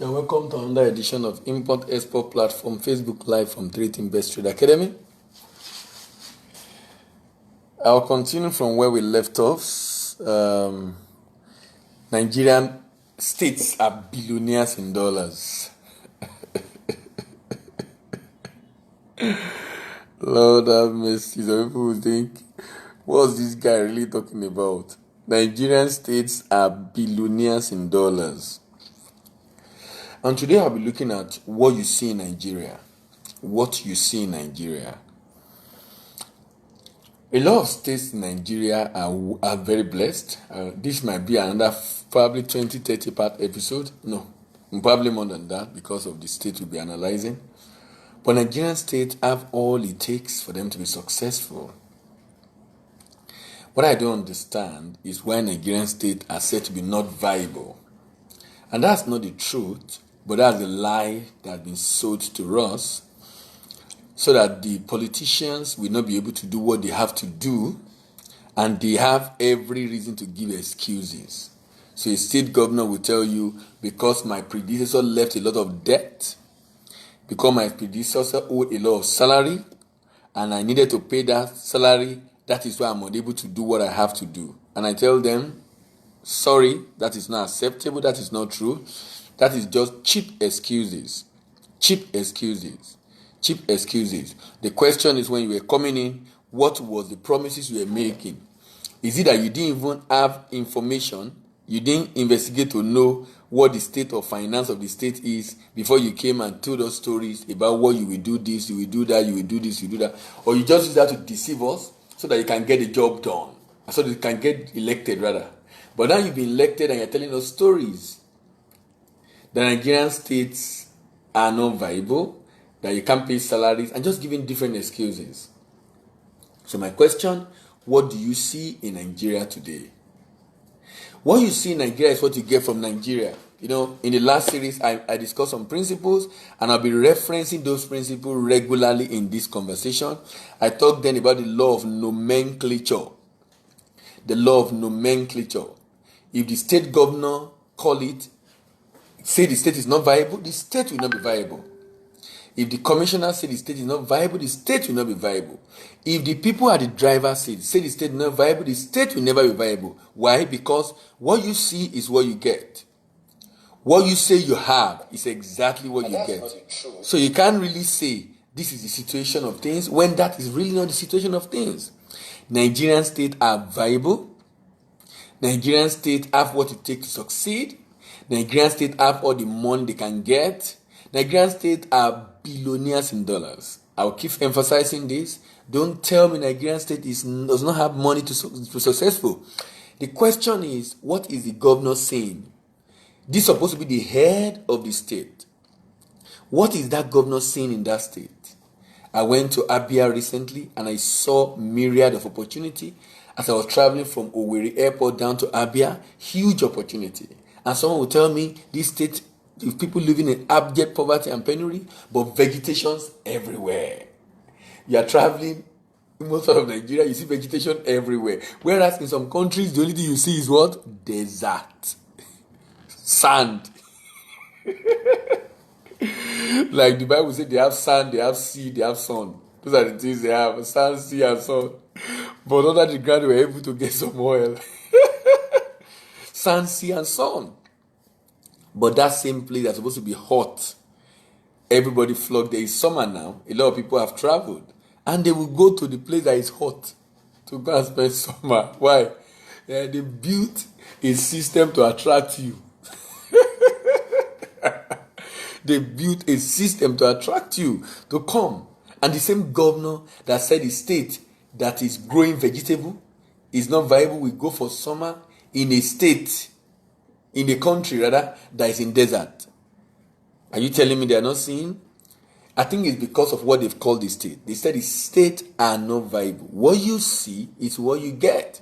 You're welcome to another edition of Import Export Platform Facebook Live from Trading Best Trade Academy. I'll continue from where we left off. Nigerian states are billionaires in dollars. Lord have mercy. Some people will think, what's this guy really talking about? Nigerian states are billionaires in dollars. And today I'll be looking at what you see in Nigeria. What you see in Nigeria. A lot of states in Nigeria are very blessed. This might be another probably 20-30 part episode. No, probably more than that because of the state we'll be analyzing. But Nigerian states have all it takes for them to be successful. What I don't understand is why Nigerian states are said to be not viable. And that's not the truth, but that's the lie that has been sold to us so that the politicians will not be able to do what they have to do, and they have every reason to give excuses. So a state governor will tell you, because my predecessor left a lot of debt, because my predecessor owed a lot of salary, and I needed to pay that salary, that is why I'm unable to do what I have to do. And I tell them, sorry, that is not acceptable, that is not true. That is just cheap excuses. Cheap excuses. Cheap excuses. The question is, when you were coming in, what was the promises you were making? Is it that you didn't even have information? You didn't investigate to know what the state of finance of the state is before you came and told us stories about what you will do this, you will do that, you will do this, you will do that. Or you just use that to deceive us so that you can get the job done. So that you can get elected rather. But now you've been elected and you're telling us stories. The Nigerian states are not viable, that you can't pay salaries, and just giving different excuses. So my question, what do you see in Nigeria today? What you see in Nigeria is what you get from Nigeria. You know, in the last series, I discussed some principles, and I'll be referencing those principles regularly in this conversation. I talked then about the law of nomenclature. The law of nomenclature. If the state governor say the state is not viable, the state will not be viable. If the commissioner say the state is not viable, the state will not be viable. If the people at the driver's seat say the state is not viable, the state will never be viable. Why? Because what you see is what you get. What you say you have is exactly what you get. So you can't really say this is the situation of things when that is really not the situation of things. Nigerian states are viable. Nigerian states have what it takes to succeed. Nigerian states have all the money they can get. Nigerian states are billionaires in dollars. I'll keep emphasizing this. Don't tell me Nigerian state does not have money to be successful. The question is, what is the governor saying? This is supposed to be the head of the state. What is that governor saying in that state? I went to Abia recently and I saw myriad of opportunity. As I was traveling from Owerri Airport down to Abia, huge opportunity. And someone will tell me this state, if people living in abject poverty and penury, but vegetation's everywhere. You are traveling in most of Nigeria, you see vegetation everywhere. Whereas in some countries, the only thing you see is what? Desert. Sand. Like the Bible said, they have sand, they have sea, they have sun. Those are the things they have, sand, sea, and sun. But under the ground, we were able to get some oil. Sand, sea, and sun. But that same place that's supposed to be hot, everybody flock. There is summer now. A lot of people have traveled, and they will go to the place that is hot to go and spend summer. Why? They built a system to attract you. They built a system to attract you to come. And the same governor that said the state that is growing vegetable is not viable will go for summer in a state, in a country rather, that is in desert. Are you telling me they are not seeing? I think it's because of what they've called the state. They said the state are not viable. What you see is what you get.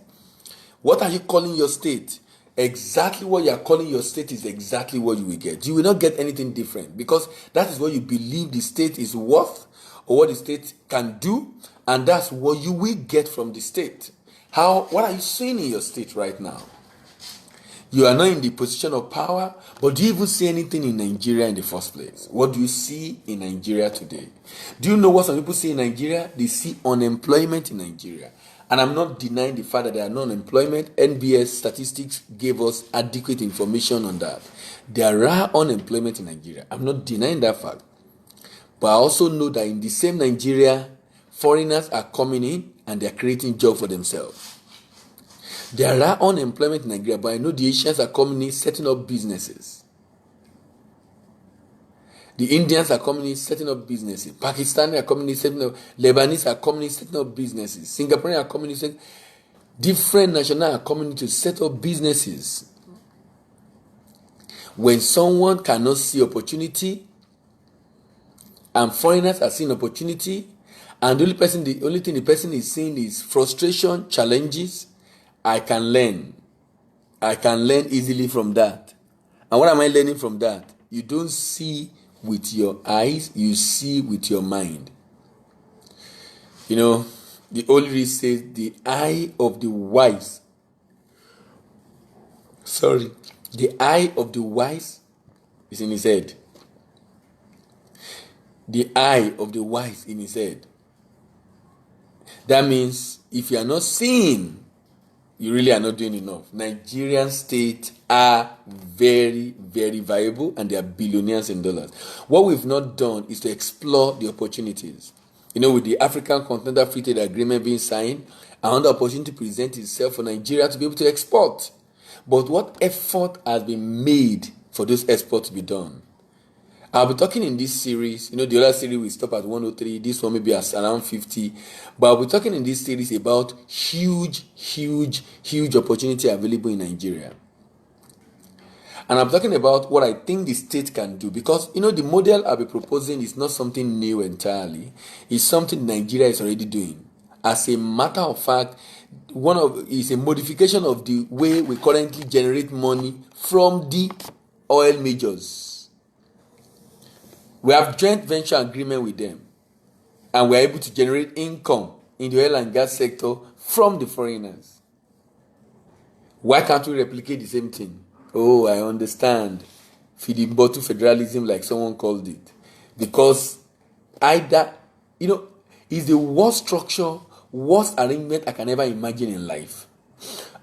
What are you calling your state? Exactly what you are calling your state is exactly what you will get. You will not get anything different because that is what you believe the state is worth or what the state can do, and that's what you will get from the state. What are you seeing in your state right now? You are not in the position of power, but do you even see anything in Nigeria in the first place? What do you see in Nigeria today? Do you know what some people see in Nigeria? They see unemployment in Nigeria. And I'm not denying the fact that there are no unemployment. NBS statistics gave us adequate information on that. There are unemployment in Nigeria. I'm not denying that fact. But I also know that in the same Nigeria, foreigners are coming in and they're creating jobs for themselves. There are unemployment in Nigeria, but I know the Asians are coming in setting up businesses. The Indians are coming in setting up businesses. Pakistani are coming in setting up. Lebanese are coming in setting up businesses. Singaporeans are coming in different nationals are coming in to set up businesses. When someone cannot see opportunity, and foreigners are seeing opportunity, and the only thing the person is seeing is frustration, challenges, I can learn. I can learn easily from that. And what am I learning from that? You don't see with your eyes, you see with your mind. You know, the Holy Read says, the eye of the wise. The eye of the wise is in his head. The eye of the wise in his head. That means if you are not seeing, you really are not doing enough. Nigerian state are very, very viable and they are billionaires in dollars. What we've not done is to explore the opportunities. You know, with the African Continental Free Trade Agreement being signed, another opportunity presents itself for Nigeria to be able to export. But what effort has been made for those exports to be done? I'll be talking in this series, the other series we stop at 103, this one maybe at around 50, but I'll be talking in this series about huge opportunity available in Nigeria. And I'm talking about what I think the state can do, because, the model I'll be proposing is not something new entirely. It's something Nigeria is already doing. As a matter of fact, is a modification of the way we currently generate money from the oil majors. We have joint venture agreement with them, and we are able to generate income in the oil and gas sector from the foreigners. Why can't we replicate the same thing? Oh, I understand. Feeding bottle federalism, like someone called it. Because either, is the worst structure, worst arrangement I can ever imagine in life.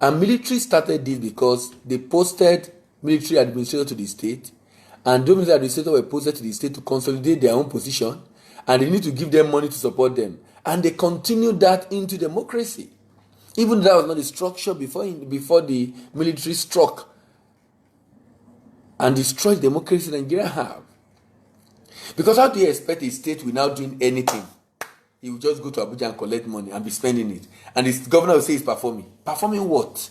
And military started this because they posted military administrator to the state, and those military administrators were posted to the state to consolidate their own position, and they need to give them money to support them. And they continued that into democracy. Even though that was not the structure before the military struck and destroyed democracy Nigeria have. Because how do you expect a state without doing anything? He will just go to Abuja and collect money and be spending it. And the governor will say he's performing. Performing what?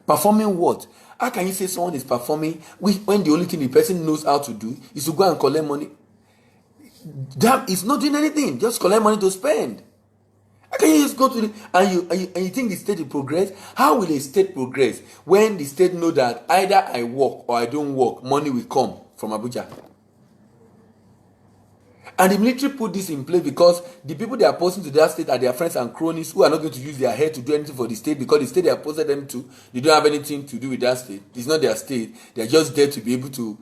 Performing what? How can you say someone is performing when the only thing the person knows how to do is to go and collect money? That is not doing anything. Just collect money to spend. How can you just go to and you think the state will progress? How will a state progress when the state know that either I work or I don't work, money will come from Abuja? And the military put this in place because the people they are posting to their state are their friends and cronies who are not going to use their head to do anything for the state, because the state they have posted them to, they don't have anything to do with that state. It's not their state. They are just there to be able to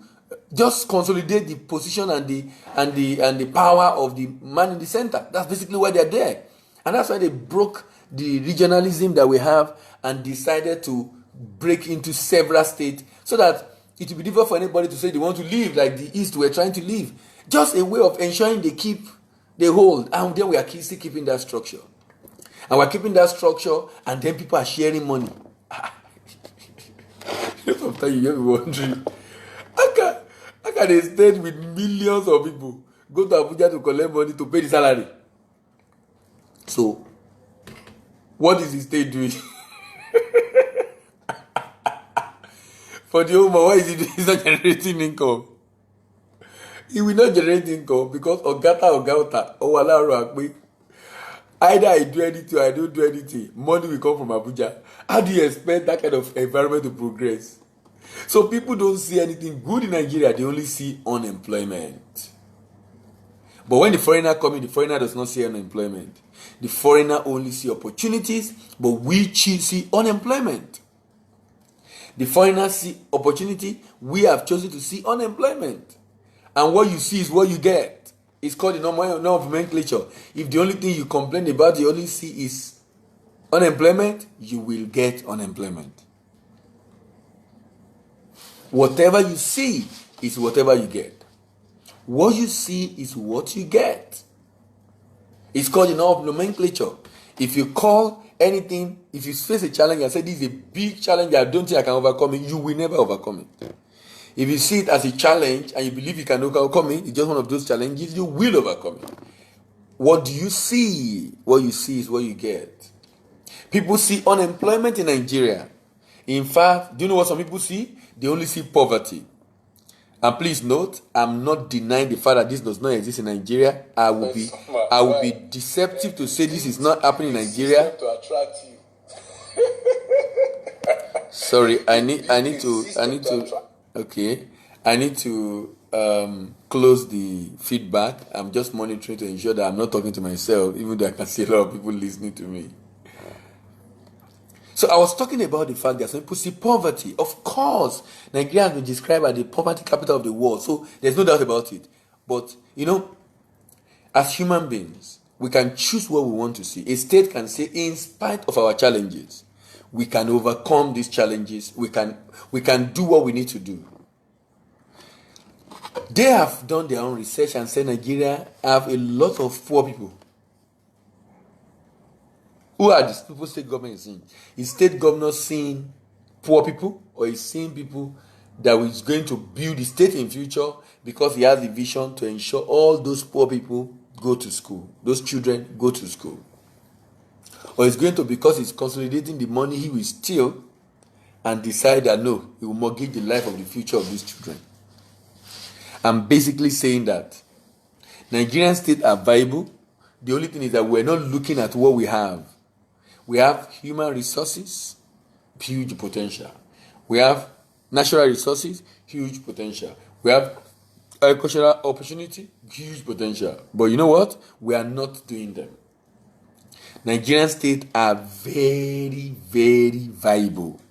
just consolidate the position and the power of the man in the center. That's basically why they are there. And that's why they broke the regionalism that we have and decided to break into several states so that it will be difficult for anybody to say they want to leave like the East were trying to leave. Just a way of ensuring they hold, and then we are still keeping that structure. And we're keeping that structure, and then people are sharing money. Sometimes you get me wondering, how can a state with millions of people go to Abuja to collect money to pay the salary? So, what is the state doing? For the home, why is it doing? It's not generating income. It will not generate income because Ogata, either I do anything or I don't do anything, money will come from Abuja. How do you expect that kind of environment to progress? So people don't see anything good in Nigeria, they only see unemployment. But when the foreigner comes in, the foreigner does not see unemployment. The foreigner only see opportunities, but we see unemployment. The foreigners see opportunity. We have chosen to see unemployment. And what you see is what you get. It's called the normal nomenclature. If the only thing you complain about, you only see is unemployment, you will get unemployment. Whatever you see is whatever you get. What you see is what you get. It's called the nomenclature. If you call anything, if you face a challenge and say this is a big challenge I don't think I can overcome it, you will never overcome it. If you see it as a challenge and you believe you can overcome it, it's just one of those challenges, you will overcome it. What do you see? What you see is what you get. People see unemployment in Nigeria. In fact, do you know what some people see? They only see poverty. And please note, I'm not denying the fact that this does not exist in Nigeria. I will be deceptive to say this is not happening in Nigeria. Sorry, I need to close the feedback. I'm just monitoring to ensure that I'm not talking to myself, even though I can see a lot of people listening to me. So I was talking about the fact that some people see poverty. Of course, Nigeria has been described as the poverty capital of the world, so there's no doubt about it. But, as human beings, we can choose what we want to see. A state can say, in spite of our challenges, we can overcome these challenges. We can do what we need to do. They have done their own research and said Nigeria have a lot of poor people. Who are these people state government is seeing? Is state governor seeing poor people, or is seeing people that is going to build the state in future because he has a vision to ensure all those poor people go to school, those children go to school? Or is going to, because he's consolidating the money he will steal and decide that no, he will mortgage the life of the future of these children? I'm basically saying that Nigerian states are viable. The only thing is that we're not looking at what we have. We have human resources, huge potential. We have natural resources, huge potential. We have agricultural opportunity, huge potential. But you know what? We are not doing them. Nigerian states are very, very viable.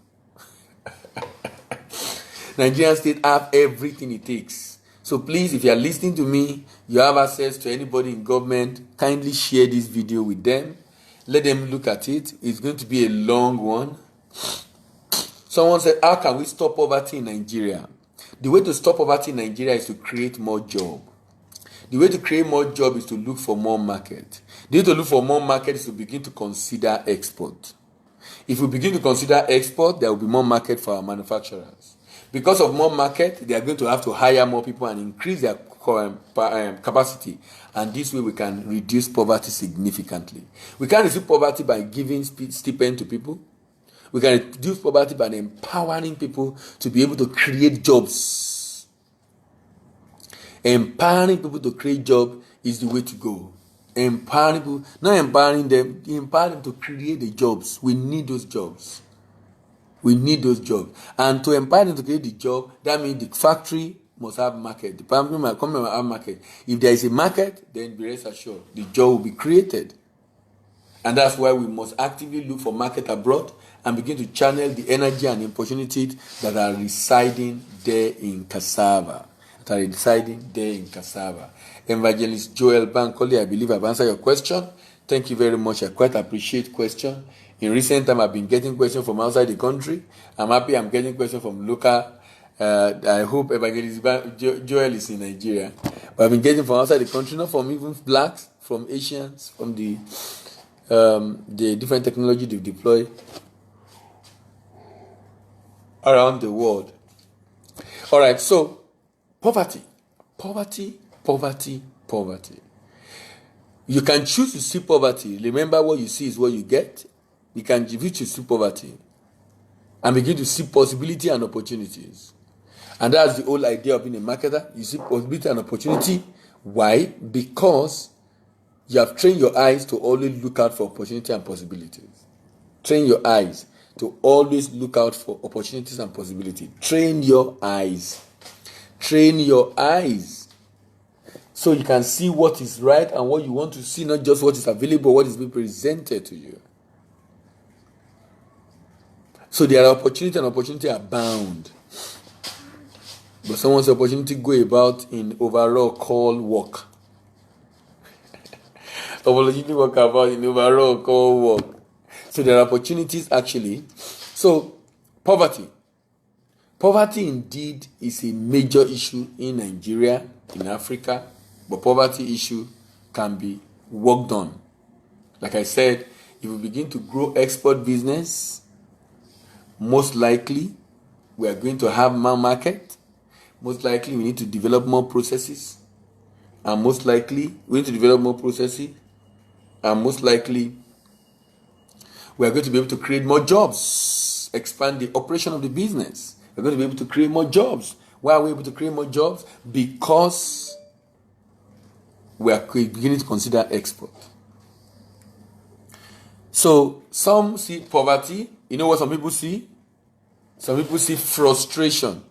Nigerian states have everything it takes. So please, if you are listening to me, you have access to anybody in government, kindly share this video with them. Let them look at it. It's going to be a long one. Someone said, how can we stop poverty in Nigeria? The way to stop poverty in Nigeria is to create more jobs. The way to create more jobs is to look for more market. The way to look for more market is to begin to consider export. If we begin to consider export, there will be more market for our manufacturers. Because of more market, they are going to have to hire more people and increase their capacity. And this way we can reduce poverty significantly. We can reduce poverty by giving stipend to people. We can reduce poverty by empowering people to be able to create jobs. Empowering people to create jobs is the way to go. Empowering people, not empowering them, empower them to create the jobs. We need those jobs. We need those jobs. And to empower them to create the job, that means the factory must have market. The company must have market. If there is a market, then be rest assured, the job will be created. And that's why we must actively look for market abroad and begin to channel the energy and opportunities that are residing there in cassava. Evangelist Joel Bankole, I believe I've answered your question. Thank you very much. I quite appreciate questions. In recent time, I've been getting questions from outside the country. I'm happy I'm getting questions from local. I hope Evangelist Joel is in Nigeria. But I've been getting from outside the country, not from even blacks, from Asians, from the different technology they've deployed around the world. All right, so poverty. You can choose to see poverty. Remember, what you see is what you get. You can choose to see poverty and begin to see possibility and opportunities. And that's the whole idea of being a marketer. You see possibility and opportunity. Why? Because you have trained your eyes to always look out for opportunity and possibilities. Train your eyes to always look out for opportunities and possibilities. Train your eyes. Train your eyes. So you can see what is right and what you want to see, not just what is available, what is being presented to you. So there are opportunity and opportunity abound. But someone's opportunity go about in overall call work. Opportunity work about in overall call work. So there are opportunities actually. So poverty. Poverty indeed is a major issue in Nigeria, in Africa, but poverty issue can be worked on. Like I said, if we begin to grow export business, most likely we are going to have more market. Most likely we need to develop more processes. And most likely we need to develop more processes. And most likely we are going to be able to create more jobs, expand the operation of the business. We're going to be able to create more jobs. Why are we able to create more jobs? Because we are beginning to consider export. So some see poverty. You know what some people see? Some people see frustration.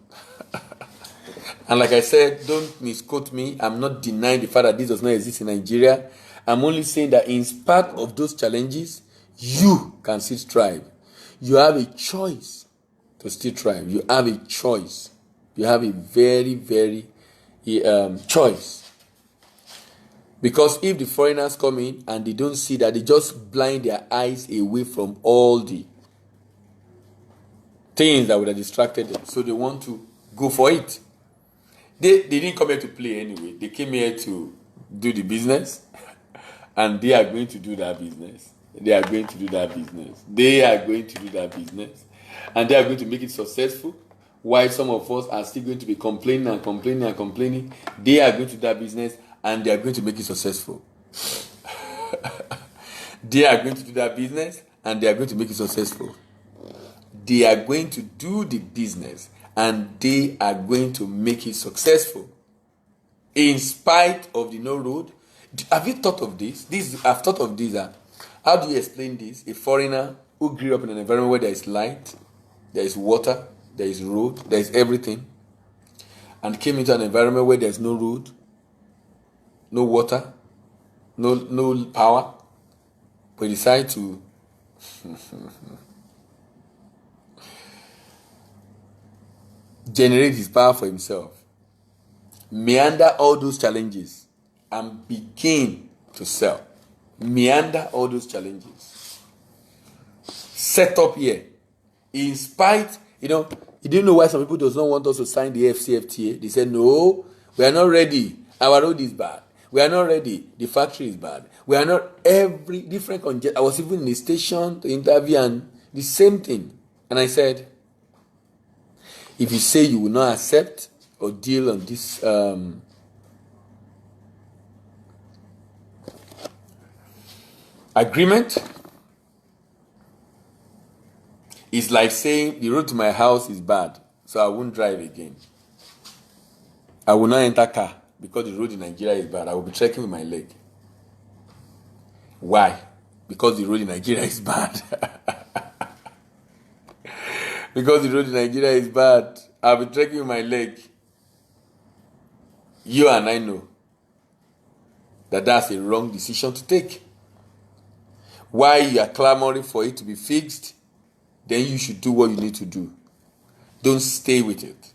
And like I said, don't misquote me. I'm not denying the fact that this does not exist in Nigeria. I'm only saying that in spite of those challenges, you can still thrive. You have a choice to still thrive. You have a choice. You have a very, very choice. Because if the foreigners come in and they don't see that, they just blind their eyes away from all the things that would have distracted them. So they want to go for it. They didn't come here to play anyway. They came here to do the business. And they are going to do that business. They are going to do that business. They are going to do that business. And they are going to make it successful. While some of us are still going to be complaining and complaining and complaining. They are going to do that business and they are going to make it successful. They are going to do that business and they are going to make it successful. They are going to do the business and they are going to make it successful. In spite of the no road. Have you thought of this? I've thought of this. How do you explain this? A foreigner who grew up in an environment where there is light, there is water, there is road, there is everything, and came into an environment where there is no road, no water, no power, but decide to generate his power for himself, meander all those challenges, and begin to sell. Meander all those challenges. Set up here. In spite, you didn't know why some people does not want us to sign the FCFTA. They said, no, we are not ready. Our road is bad. We are not ready. The factory is bad. We are not every different I was even in the station to interview and the same thing. And I said, if you say you will not accept or deal on this agreement, it's like saying the road to my house is bad, so I won't drive again. I will not enter car because the road in Nigeria is bad. I will be trekking with my leg. Why? Because the road in Nigeria is bad. Because the road in Nigeria is bad, I'll be trekking with my leg. You and I know that that's a wrong decision to take. Why you are clamoring for it to be fixed, then you should do what you need to do. Don't stay with it.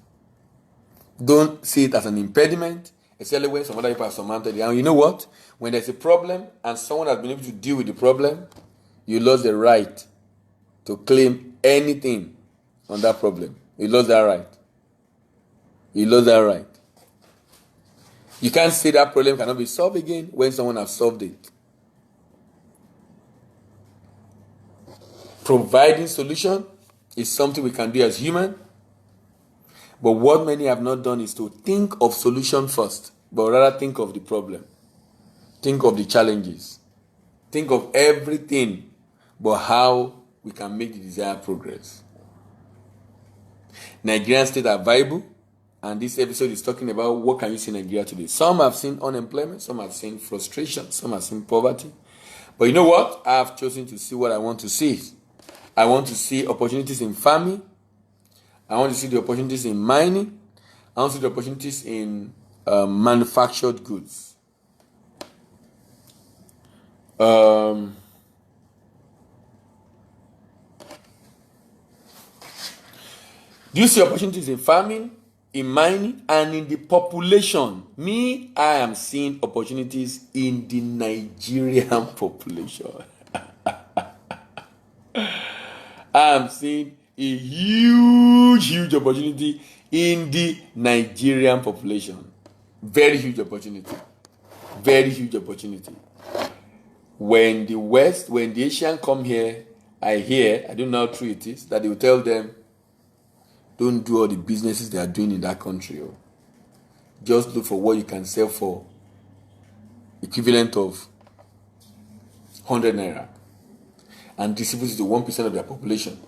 Don't see it as an impediment, especially when some other people have surmounted it. And you know what? When there's a problem and someone has been able to deal with the problem, you lost the right to claim anything on that problem. You lost that right. You lost that right. You can't say that problem cannot be solved again when someone has solved it. Providing solution is something we can do as human. But what many have not done is to think of solution first, but rather think of the problem. Think of the challenges. Think of everything, but how we can make the desired progress. Nigerian states are viable, and this episode is talking about what can you see in Nigeria today. Some have seen unemployment, some have seen frustration, some have seen poverty. But you know what? I have chosen to see what I want to see. I want to see opportunities in farming. I want to see the opportunities in mining. I want to see the opportunities in manufactured goods. Do you see opportunities in farming, in mining, and in the population? Me, I am seeing opportunities in the Nigerian population. I am seeing a huge opportunity in the Nigerian population. Very huge opportunity. Very huge opportunity. When the Asian come here, I don't know how true it is, that they will tell them, don't do all the businesses they are doing in that country. Just look for what you can sell for equivalent of 100 naira and distribute it to 1% of their population.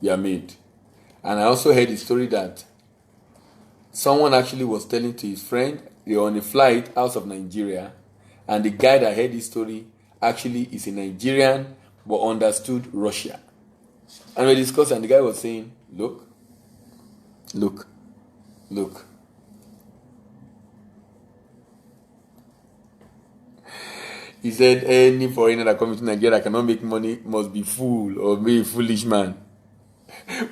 They are made. And I also heard the story that someone actually was telling to his friend, they were on a flight out of Nigeria, and the guy that heard this story actually is a Nigerian but understood Russia. And we discussed, and the guy was saying, look. He said any foreigner that comes to Nigeria cannot make money must be fool or be a foolish man.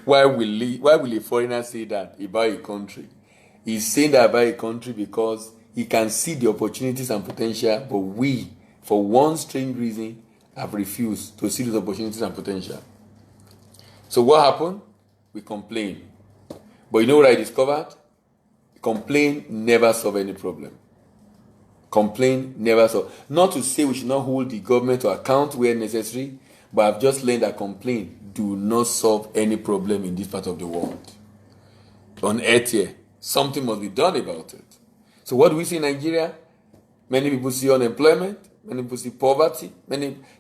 Why will a foreigner say that about a country? He's saying that about a country because he can see the opportunities and potential, but we, for one strange reason, have refused to see those opportunities and potential. So what happened? We complain. But you know what I discovered? Complain never solve any problem. Complain never solve. Not to say we should not hold the government to account where necessary, but I've just learned that complain do not solve any problem in this part of the world. On earth here, something must be done about it. So what do we see in Nigeria? Many people see unemployment. Many people see poverty.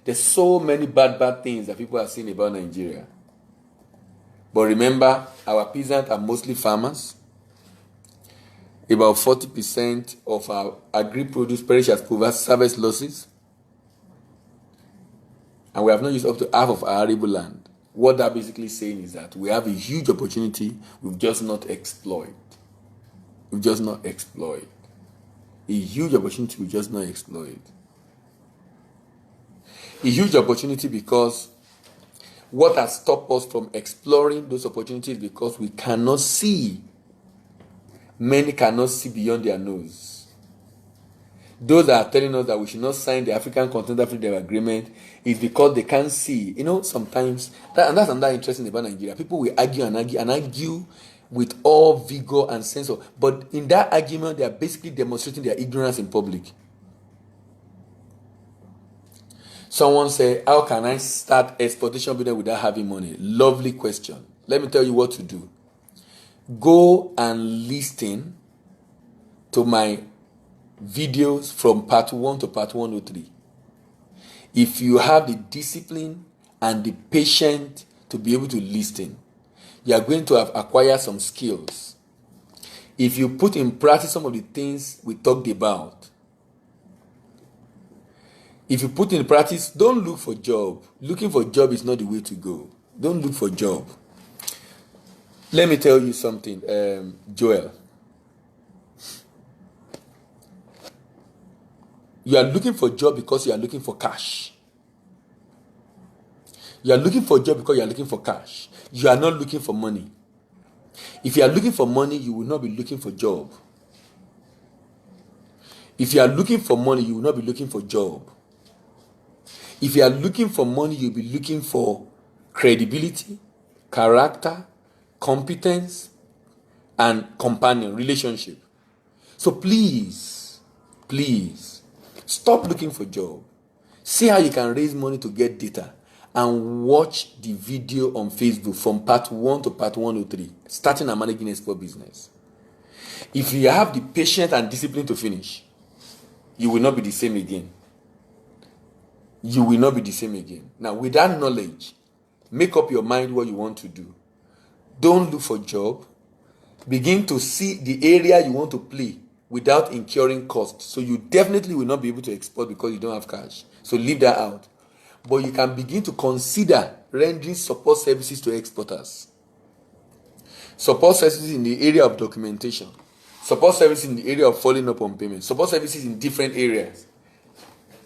There's so many bad things that people are saying about Nigeria. But remember, our peasants are mostly farmers. About 40% of our agri-produce perish as harvest losses. And we have not used up to half of our arable land. What that basically saying is that we have a huge opportunity we've just not exploited. A huge opportunity we just not exploited. A huge opportunity because what has stopped us from exploring those opportunities because we cannot see. Many cannot see beyond their nose. Those that are telling us that we should not sign the African Continental Freedom Agreement is because they can't see. Sometimes, and that's another interesting about Nigeria. People will argue with all vigor and sense of, but in that argument, they are basically demonstrating their ignorance in public. Someone say, how can I start exportation business without having money? Lovely question. Let me tell you what to do. Go and listen to my videos from part 1 to part 103. If you have the discipline and the patience to be able to listen, you are going to have acquired some skills. If you put in practice some of the things we talked about, if you put in practice, don't look for job. Looking for job is not the way to go. Don't look for job. Let me tell you something, Joel. You are looking for job because you are looking for cash. You are looking for job because you are looking for cash. You are not looking for money. If you are looking for money, you will not be looking for job. If you are looking for money, you will not be looking for job. If you are looking for money, you'll be looking for credibility, character, competence, and companion, relationship. So please, stop looking for job. See how you can raise money to get data and watch the video on Facebook from part 1 to part 103, starting and managing export business. If you have the patience and discipline to finish, you will not be the same again. Now, with that knowledge, make up your mind what you want to do. Don't look for job. Begin to see the area you want to play without incurring costs. So you definitely will not be able to export because you don't have cash. So leave that out. But you can begin to consider rendering support services to exporters. Support services in the area of documentation. Support services in the area of following up on payments. Support services in different areas.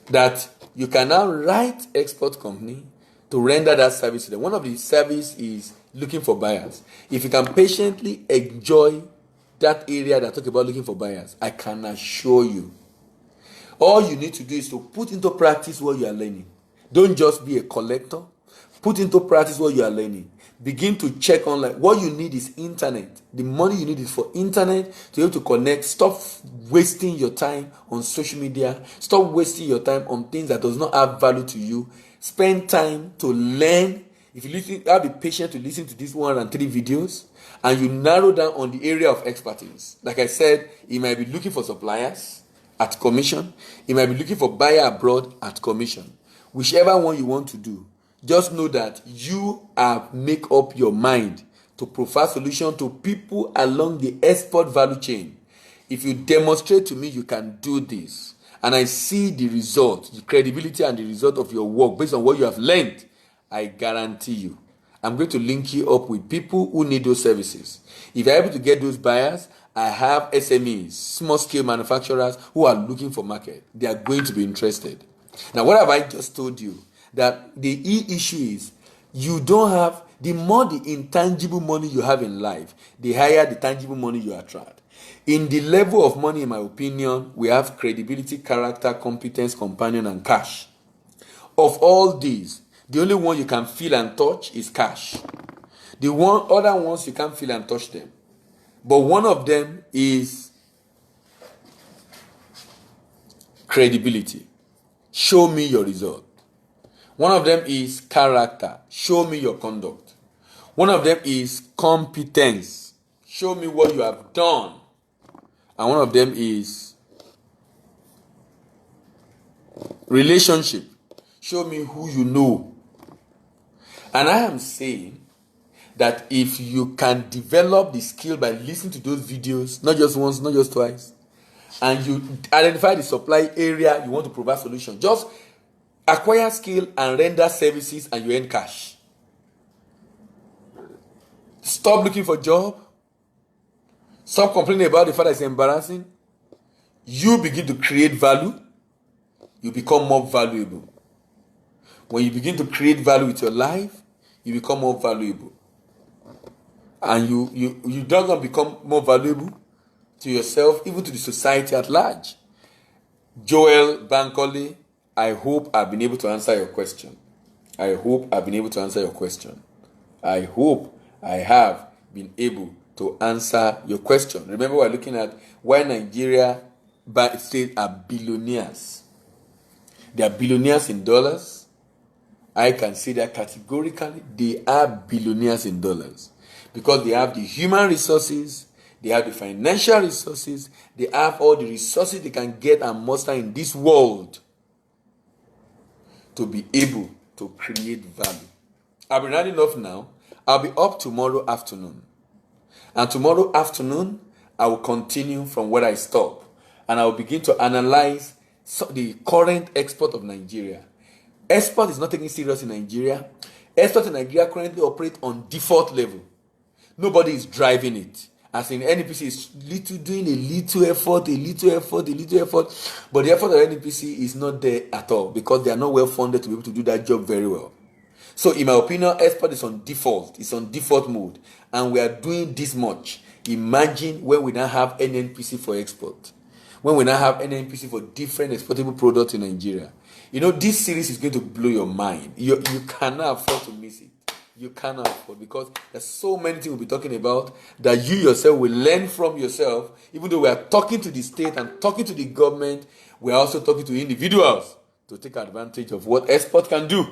That you can now write export company to render that service to them. One of the services is looking for buyers, if you can patiently enjoy that area that talk about looking for buyers, I can assure you, all you need to do is to put into practice what you are learning. Don't just be a collector. Put into practice what you are learning. Begin to check online. What you need is internet. The money you need is for internet to be able to connect. Stop wasting your time on social media. Stop wasting your time on things that does not add value to you. Spend time to learn. If you listen, I'll be patient to listen to these 103 videos, and you narrow down on the area of expertise. Like I said, you might be looking for suppliers at commission. You might be looking for buyer abroad at commission. Whichever one you want to do, just know that you have make up your mind to provide solution to people along the export value chain. If you demonstrate to me you can do this, and I see the result, the credibility and the result of your work based on what you have learned, I guarantee you, I'm going to link you up with people who need those services. If you're able to get those buyers, I have SMEs, small scale manufacturers who are looking for market. They are going to be interested. Now, what have I just told you? That the issue is, you don't have, the more the intangible money you have in life, the higher the tangible money you attract. In the level of money, in my opinion, we have credibility, character, competence, companion, and cash. Of all these, the only one you can feel and touch is cash. The other ones you can't feel and touch them. But one of them is credibility. Show me your result. One of them is character. Show me your conduct. One of them is competence. Show me what you have done. And one of them is relationship. Show me who you know. And I am saying that if you can develop the skill by listening to those videos, not just once, not just twice, and you identify the supply area you want to provide solution, just acquire skill and render services and you earn cash. Stop looking for a job. Stop complaining about the fact that it's embarrassing. You begin to create value. You become more valuable. When you begin to create value with your life, you become more valuable. And you don't become more valuable to yourself, even to the society at large. Joel Bankole, I hope I've been able to answer your question. I hope I've been able to answer your question. I hope I have been able to answer your question. Remember, we're looking at why Nigeria states are billionaires. They are billionaires in dollars. I can say that categorically, they are billionaires in dollars. Because they have the human resources, they have the financial resources, they have all the resources they can get and muster in this world to be able to create value. I'll be running off now. I'll be up tomorrow afternoon. And tomorrow afternoon, I will continue from where I stop. And I will begin to analyze the current export of Nigeria. Export is not taking serious in Nigeria. Export in Nigeria currently operates on default level. Nobody is driving it. As in, NPC is doing a little effort, but the effort of NPC is not there at all because they are not well funded to be able to do that job very well. So, in my opinion, export is on default. It's on default mode, and we are doing this much. Imagine when we now have NNPC for export, when we now have NNPC for different exportable products in Nigeria. You know, this series is going to blow your mind. You cannot afford to miss it. You cannot afford, because there's so many things we'll be talking about that you yourself will learn from yourself. Even though we are talking to the state and talking to the government, we are also talking to individuals to take advantage of what export can do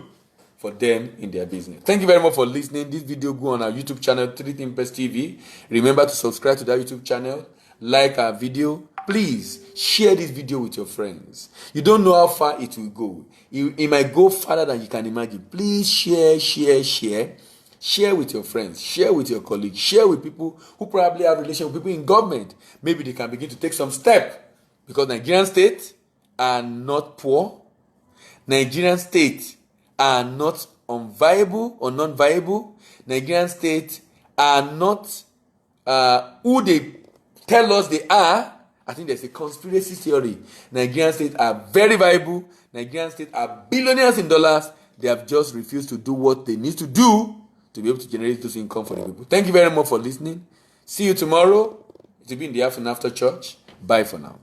for them in their business. Thank you very much for listening. This video go on our YouTube channel, 3thinkPest TV. Remember to subscribe to that YouTube channel, like our video. Please share this video with your friends. You don't know how far it will go. It might go farther than you can imagine. Please share. Share with your friends. Share with your colleagues. Share with people who probably have relations with people in government. Maybe they can begin to take some step. Because Nigerian states are not poor. Nigerian states are not unviable or non-viable. Nigerian states are not who they tell us they are. I think there's a conspiracy theory. Nigerian states are very viable. Nigerian states are billionaires in dollars. They have just refused to do what they need to do to be able to generate those income for the people. Thank you very much for listening. See you tomorrow. It will be in the afternoon after church. Bye for now.